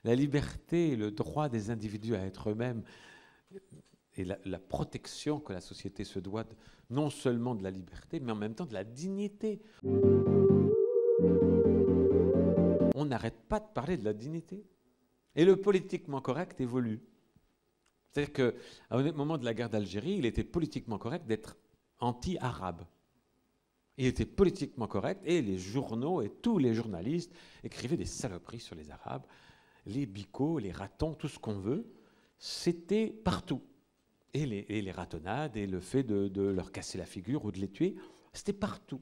la liberté et le droit des individus à être eux-mêmes et la protection que la société se doit non seulement de la liberté, mais en même temps de la dignité. On n'arrête pas de parler de la dignité. Et le politiquement correct évolue. C'est-à-dire qu'à un moment de la guerre d'Algérie, il était politiquement correct d'être anti-arabe. Il était politiquement correct, et les journaux et tous les journalistes écrivaient des saloperies sur les Arabes, les bicots, les ratons, tout ce qu'on veut. C'était partout. Et les ratonnades, et le fait de leur casser la figure ou de les tuer, c'était partout.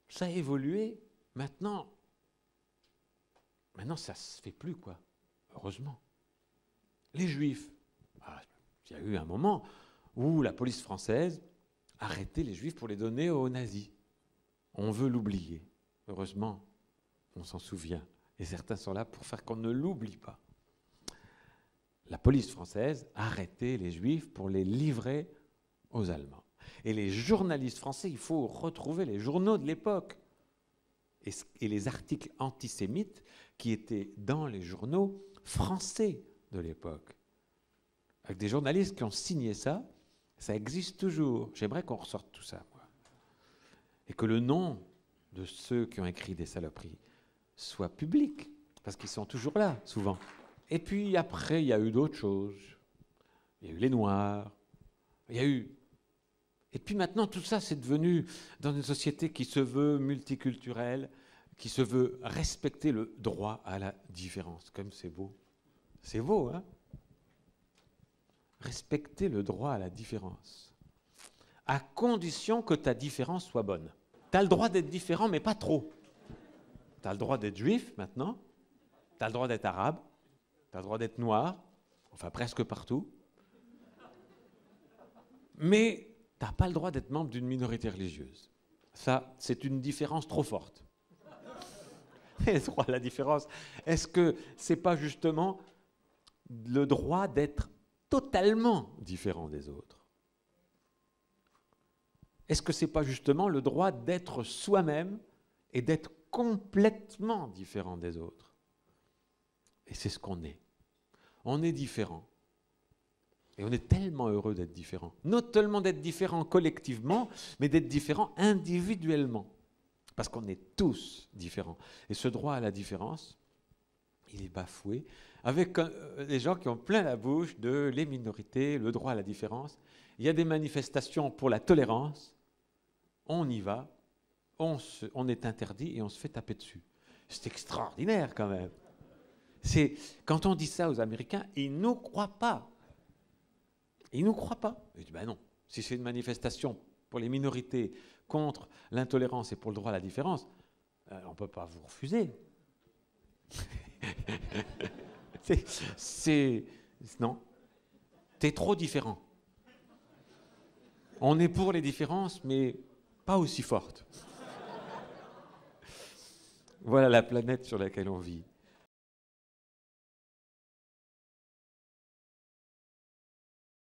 Ça a évolué. Maintenant, ça ne se fait plus, quoi. Heureusement. Les Juifs. Il y a eu un moment où la police française arrêtait les Juifs pour les donner aux nazis. On veut l'oublier. Heureusement, on s'en souvient. Et certains sont là pour faire qu'on ne l'oublie pas. La police française arrêtait les Juifs pour les livrer aux Allemands. Et les journalistes français, il faut retrouver les journaux de l'époque et les articles antisémites qui étaient dans les journaux français de l'époque. Avec des journalistes qui ont signé ça, ça existe toujours. J'aimerais qu'on ressorte tout ça, moi. Et que le nom de ceux qui ont écrit des saloperies soit public, parce qu'ils sont toujours là, souvent. Et puis après, il y a eu d'autres choses. Il y a eu les Noirs, il y a eu... Et puis maintenant, tout ça, c'est devenu, dans une société qui se veut multiculturelle, qui se veut respecter le droit à la différence. Comme c'est beau. C'est beau, hein? Respecter le droit à la différence. À condition que ta différence soit bonne. Tu as le droit d'être différent, mais pas trop. Tu as le droit d'être juif, maintenant. Tu as le droit d'être arabe. Tu as le droit d'être noir. Enfin, presque partout. Mais tu n'as pas le droit d'être membre d'une minorité religieuse. Ça, c'est une différence trop forte. Et le droit à la différence, est-ce que ce n'est pas justement le droit d'être totalement différent des autres? Est-ce que ce n'est pas justement le droit d'être soi-même et d'être complètement différent des autres? Et c'est ce qu'on est. On est différent. Et on est tellement heureux d'être différent. Non seulement d'être différent collectivement, mais d'être différent individuellement. Parce qu'on est tous différents. Et ce droit à la différence, il est bafoué avec des gens qui ont plein la bouche de les minorités, le droit à la différence. Il y a des manifestations pour la tolérance. On y va, on est interdit et on se fait taper dessus. C'est extraordinaire quand même. Quand on dit ça aux Américains, ils ne nous croient pas. Ils ne nous croient pas. Ils disent, ben non, si c'est une manifestation pour les minorités contre l'intolérance et pour le droit à la différence, on ne peut pas vous refuser. Non, t'es trop différent. On est pour les différences, mais pas aussi fortes. Voilà la planète sur laquelle on vit.